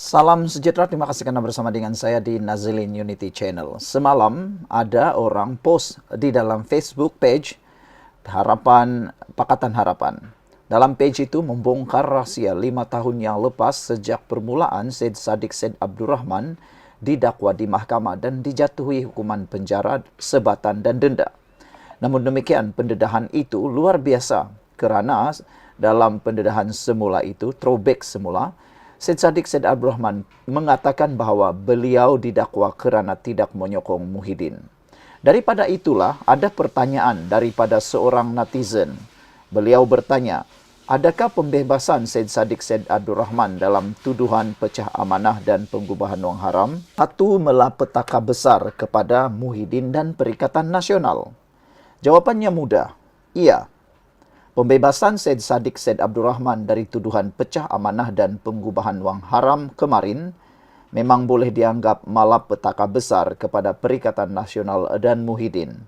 Salam sejahtera, terima kasih karena bersama dengan saya di Nazilin Unity Channel. Semalam ada orang post di dalam Facebook page Pakatan Harapan. Dalam page itu membongkar rahasia 5 tahun yang lepas sejak permulaan Syed Saddiq Syed Abdurrahman didakwa di mahkamah dan dijatuhi hukuman penjara, sebatan dan denda. Namun demikian, pendedahan itu luar biasa kerana dalam pendedahan semula itu, throwback semula, Syed Saddiq Syed Abdurrahman mengatakan bahawa beliau didakwa kerana tidak menyokong Muhyiddin. Daripada itulah ada pertanyaan daripada seorang netizen. Beliau bertanya, adakah pembebasan Syed Saddiq Syed Abdurrahman dalam tuduhan pecah amanah dan pengubahan wang haram satu malapetaka besar kepada Muhyiddin dan Perikatan Nasional? Jawapannya mudah, iya. Pembebasan Syed Saddiq Syed Abdurrahman dari tuduhan pecah amanah dan pengubahan wang haram kemarin memang boleh dianggap malapetaka besar kepada Perikatan Nasional dan Muhyiddin.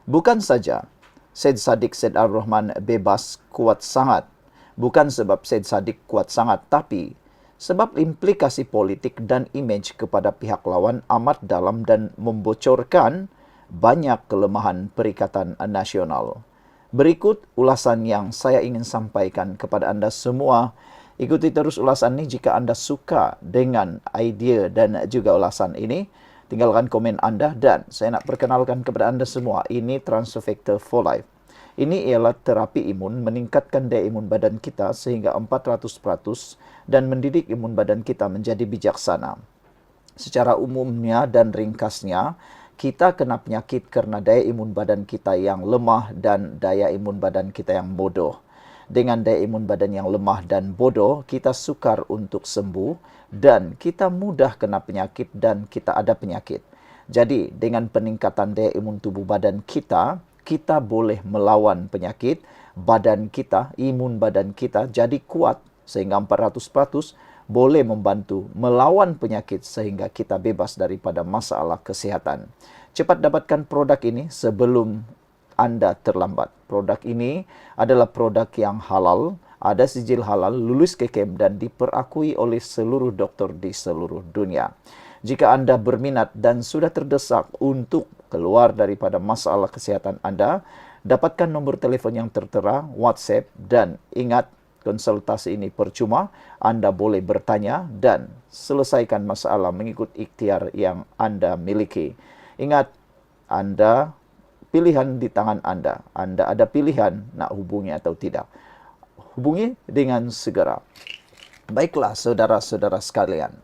Bukan saja Syed Saddiq Syed Abdurrahman bebas kuat sangat, bukan sebab Syed Saddiq kuat sangat, tapi sebab implikasi politik dan imej kepada pihak lawan amat dalam dan membocorkan banyak kelemahan Perikatan Nasional. Berikut ulasan yang saya ingin sampaikan kepada anda semua. Ikuti terus ulasan ini jika anda suka dengan idea dan juga ulasan ini. Tinggalkan komen anda dan saya nak perkenalkan kepada anda semua, ini Transfer Factor for Life. Ini ialah terapi imun meningkatkan daya imun badan kita sehingga 400% dan mendidik imun badan kita menjadi bijaksana. Secara umumnya dan ringkasnya, kita kena penyakit kerana daya imun badan kita yang lemah dan daya imun badan kita yang bodoh. Dengan daya imun badan yang lemah dan bodoh, kita sukar untuk sembuh dan kita mudah kena penyakit dan kita ada penyakit. Jadi, dengan peningkatan daya imun tubuh badan kita, kita boleh melawan penyakit. Badan kita, imun badan kita jadi kuat sehingga 400% boleh membantu melawan penyakit sehingga kita bebas daripada masalah kesihatan. Cepat dapatkan produk ini sebelum anda terlambat. Produk ini adalah produk yang halal, ada sijil halal, lulus KKM dan diperakui oleh seluruh doktor di seluruh dunia. Jika anda berminat dan sudah terdesak untuk keluar daripada masalah kesihatan anda, dapatkan nombor telefon yang tertera, WhatsApp dan ingat, konsultasi ini percuma. Anda boleh bertanya dan selesaikan masalah mengikut ikhtiar yang anda miliki. Ingat, anda pilihan di tangan anda. Anda ada pilihan nak hubungi atau tidak. Hubungi dengan segera. Baiklah saudara-saudara sekalian.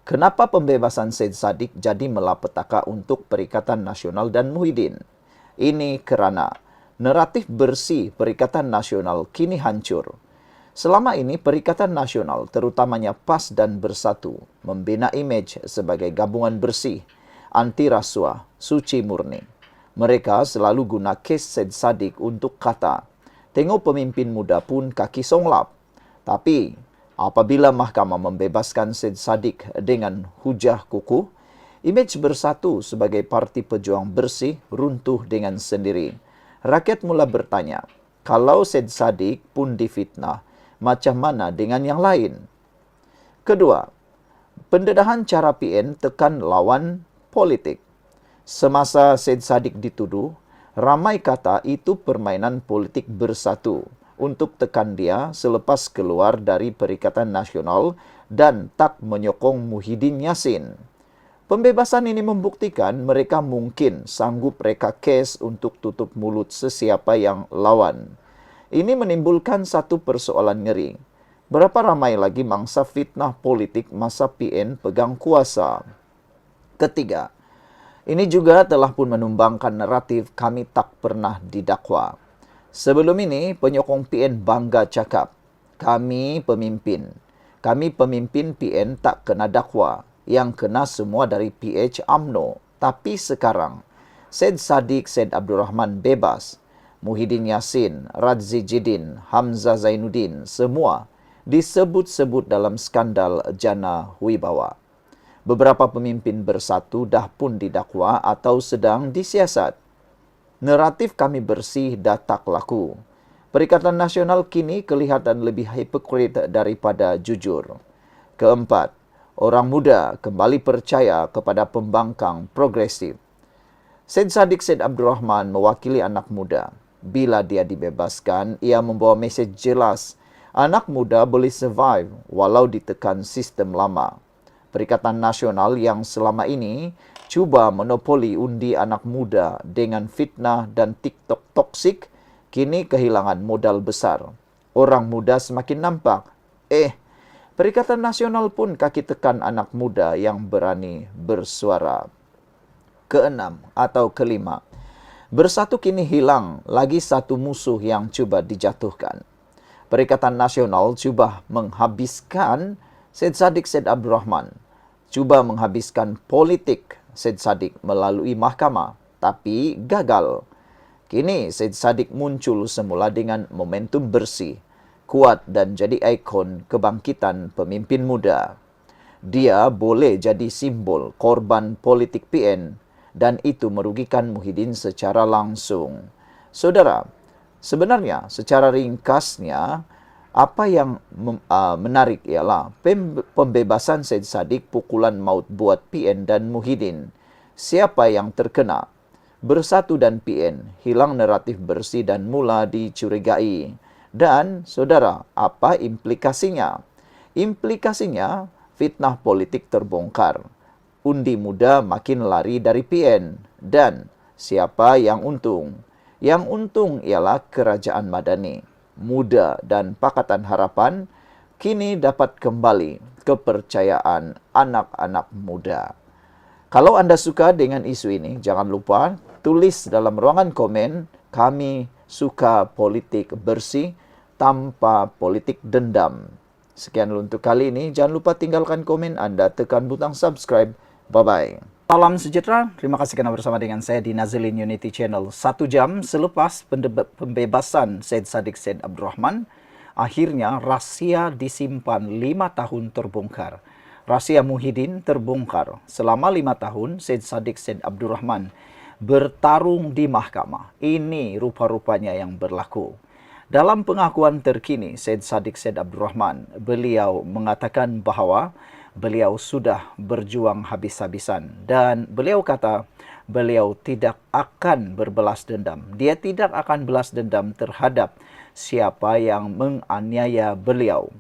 Kenapa pembebasan Syed Saddiq jadi malapetaka untuk Perikatan Nasional dan Muhyiddin? Ini kerana naratif bersih Perikatan Nasional kini hancur. Selama ini, Perikatan Nasional, terutamanya PAS dan Bersatu, membina imej sebagai gabungan bersih, anti rasuah, suci murni. Mereka selalu guna kes Syed Saddiq untuk kata, tengok pemimpin muda pun kaki songlap. Tapi, apabila mahkamah membebaskan Syed Saddiq dengan hujah kukuh, imej Bersatu sebagai parti pejuang bersih runtuh dengan sendiri. Rakyat mula bertanya, kalau Syed Saddiq pun difitnah, macam mana dengan yang lain? Kedua, pendedahan cara PN tekan lawan politik. Semasa Syed Saddiq dituduh, ramai kata itu permainan politik Bersatu untuk tekan dia selepas keluar dari Perikatan Nasional dan tak menyokong Muhyiddin Yassin. Pembebasan ini membuktikan mereka mungkin sanggup reka kes untuk tutup mulut sesiapa yang lawan. Ini menimbulkan satu persoalan ngeri. Berapa ramai lagi mangsa fitnah politik masa PN pegang kuasa? Ketiga, ini juga telah pun menumbangkan naratif kami tak pernah didakwa. Sebelum ini, penyokong PN bangga cakap, kami pemimpin PN tak kena dakwa, yang kena semua dari PH UMNO. Tapi sekarang, Syed Saddiq Syed Abdurrahman bebas, Muhyiddin Yassin, Radzi Jidin, Hamzah Zainuddin, semua disebut-sebut dalam skandal Jana Wibawa. Beberapa pemimpin Bersatu dah pun didakwa atau sedang disiasat. Naratif kami bersih dah tak laku. Perikatan Nasional kini kelihatan lebih hipokrit daripada jujur. Keempat, Orang muda kembali percaya kepada pembangkang progresif. Syed Saddiq Syed Abdurrahman mewakili anak muda. Bila dia dibebaskan, ia membawa mesej jelas. Anak muda boleh survive walau ditekan sistem lama. Perikatan Nasional yang selama ini cuba monopoli undi anak muda dengan fitnah dan TikTok toksik, kini kehilangan modal besar. Orang muda semakin nampak. Perikatan Nasional pun kaki tekan anak muda yang berani bersuara. Keenam atau kelima, bersatu kini hilang, lagi satu musuh yang cuba dijatuhkan. Perikatan Nasional cuba menghabiskan Syed Saddiq Syed Abdurrahman, cuba menghabiskan politik Syed Saddiq melalui mahkamah, tapi gagal. Kini Syed Saddiq muncul semula dengan momentum bersih, kuat dan jadi ikon kebangkitan pemimpin muda. Dia boleh jadi simbol korban politik PN dan itu merugikan Muhyiddin secara langsung. Saudara, sebenarnya secara ringkasnya apa yang menarik ialah pembebasan Syed Saddiq pukulan maut buat PN dan Muhyiddin. Siapa yang terkena? Bersatu dan PN hilang naratif bersih dan mula dicurigai. Dan, saudara, apa implikasinya? Implikasinya, fitnah politik terbongkar. Undi muda makin lari dari PN. Dan, siapa yang untung? Yang untung ialah Kerajaan Madani. Muda dan Pakatan Harapan kini dapat kembali kepercayaan anak-anak muda. Kalau anda suka dengan isu ini, jangan lupa tulis dalam ruangan komen, kami suka politik bersih tanpa politik dendam. Sekian dulu untuk kali ini. Jangan lupa tinggalkan komen anda, tekan butang subscribe. Bye-bye. Salam sejahtera. Terima kasih kerana bersama dengan saya di Nazilin Unity Channel. 1 jam selepas pembebasan Syed Saddiq Syed Abdurrahman, akhirnya rahsia disimpan 5 tahun terbongkar. Rahsia Muhyiddin terbongkar. Selama 5 tahun, Syed Saddiq Syed Abdurrahman bertarung di mahkamah. Ini rupa-rupanya yang berlaku. Dalam pengakuan terkini, Syed Saddiq Syed Abdurrahman, beliau mengatakan bahawa beliau sudah berjuang habis-habisan dan beliau kata beliau tidak akan berbelas dendam. Dia tidak akan belas dendam terhadap siapa yang menganiaya beliau.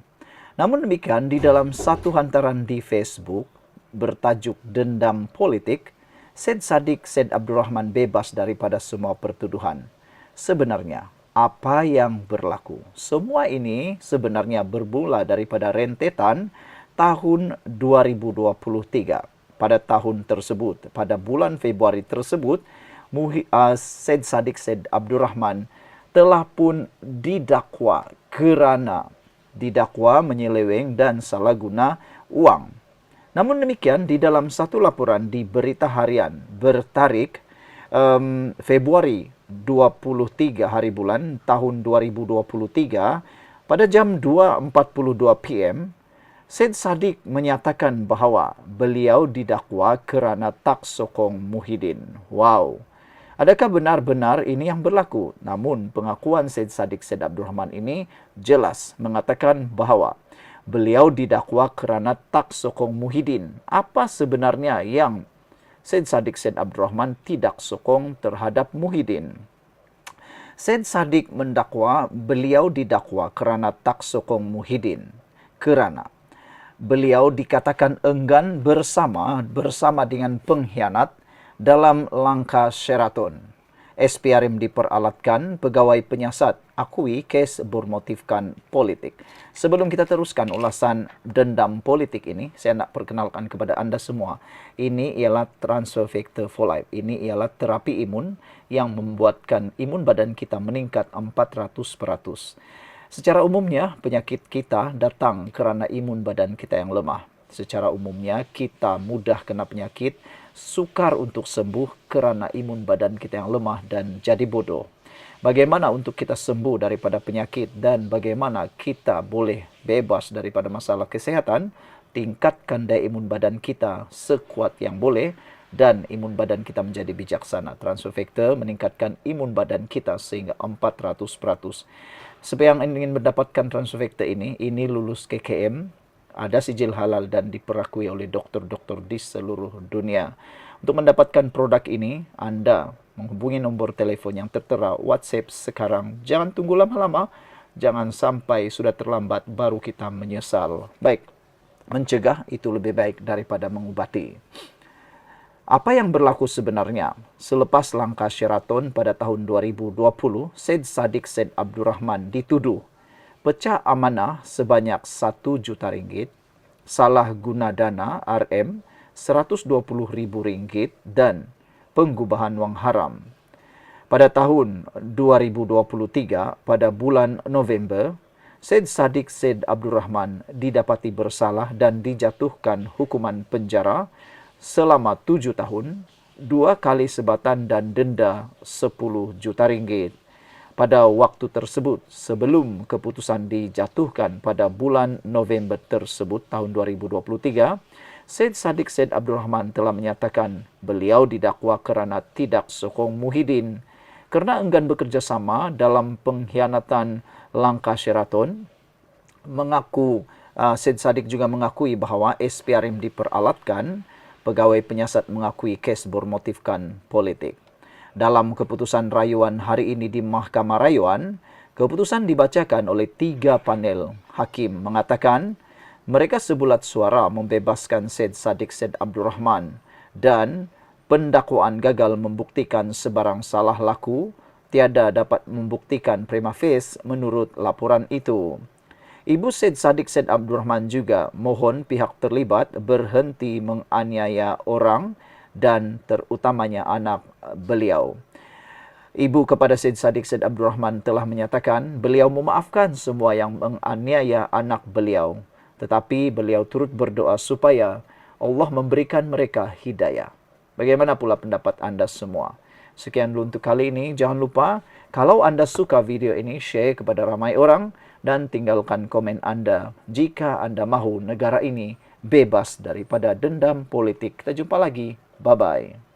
Namun demikian, di dalam satu hantaran di Facebook bertajuk Dendam Politik, Syed Saddiq Syed Abdurrahman bebas daripada semua pertuduhan. Sebenarnya, apa yang berlaku? Semua ini sebenarnya bermula daripada rentetan tahun 2023. Pada tahun tersebut, pada bulan Februari tersebut, Syed Saddiq Syed Abdurrahman telah pun didakwa kerana menyeleweng dan salah guna uang. Namun demikian, di dalam satu laporan di Berita Harian bertarikh Februari 23 hari bulan tahun 2023 pada jam 2.42 PM, Syed Saddiq menyatakan bahawa beliau didakwa kerana tak sokong Muhyiddin. Wow. Adakah benar-benar ini yang berlaku? Namun pengakuan Syed Saddiq Syed Abdurrahman ini jelas mengatakan bahawa beliau didakwa kerana tak sokong Muhyiddin. Apa sebenarnya yang Syed Saddiq Syed Abdurrahman tidak sokong terhadap Muhyiddin? Syed Saddiq mendakwa beliau didakwa kerana tak sokong Muhyiddin kerana beliau dikatakan enggan bersama dengan pengkhianat dalam langkah Sheraton. SPRM diperalatkan, pegawai penyiasat akui kes bermotifkan politik. Sebelum kita teruskan ulasan dendam politik ini, saya nak perkenalkan kepada anda semua. Ini ialah transfer factor for life. Ini ialah terapi imun yang membuatkan imun badan kita meningkat 400%. Secara umumnya, penyakit kita datang kerana imun badan kita yang lemah. Secara umumnya, kita mudah kena penyakit, sukar untuk sembuh kerana imun badan kita yang lemah dan jadi bodoh. Bagaimana untuk kita sembuh daripada penyakit dan bagaimana kita boleh bebas daripada masalah kesihatan? Tingkatkan daya imun badan kita sekuat yang boleh dan imun badan kita menjadi bijaksana. Transfer factor meningkatkan imun badan kita sehingga 400%. Siapa yang ingin mendapatkan transfer factor ini lulus KKM, ada sijil halal dan diperakui oleh dokter-dokter di seluruh dunia. Untuk mendapatkan produk ini, Anda menghubungi nomor telepon yang tertera WhatsApp sekarang. Jangan tunggu lama-lama, jangan sampai sudah terlambat baru kita menyesal. Baik, mencegah itu lebih baik daripada mengobati. Apa yang berlaku sebenarnya? Selepas langkah Sheraton pada tahun 2020, Syed Saddiq Syed Abdurrahman dituduh pecah amanah sebanyak 1 juta ringgit, salah guna dana RM Rp120.000 dan penggubahan wang haram. Pada tahun 2023, pada bulan November, Syed Saddiq Syed Abdurrahman didapati bersalah dan dijatuhkan hukuman penjara selama 7 tahun, 2 kali sebatan dan denda 10 juta ringgit. Pada waktu tersebut, sebelum keputusan dijatuhkan pada bulan November tersebut tahun 2023, Syed Saddiq Syed Abdurrahman telah menyatakan beliau didakwa kerana tidak sokong Muhyiddin kerana enggan bekerjasama dalam pengkhianatan langkah Sheraton. Syed Saddiq juga mengakui bahawa SPRM diperalatkan. Pegawai penyiasat mengakui kes bermotifkan politik. Dalam keputusan rayuan hari ini di Mahkamah Rayuan, keputusan dibacakan oleh 3 panel hakim mengatakan mereka sebulat suara membebaskan Syed Saddiq Syed Abdurrahman dan pendakwaan gagal membuktikan sebarang salah laku, tiada dapat membuktikan prima facie menurut laporan itu. Ibu Syed Saddiq Syed Abdurrahman juga mohon pihak terlibat berhenti menganiaya orang dan terutamanya anak beliau. Ibu kepada Syed Saddiq Syed Abdurrahman telah menyatakan beliau memaafkan semua yang menganiaya anak beliau. Tetapi beliau turut berdoa supaya Allah memberikan mereka hidayah. Bagaimana pula pendapat anda semua? Sekian dulu untuk kali ini. Jangan lupa, kalau anda suka video ini, share kepada ramai orang dan tinggalkan komen anda jika anda mahu negara ini bebas daripada dendam politik. Kita jumpa lagi. Bye-bye.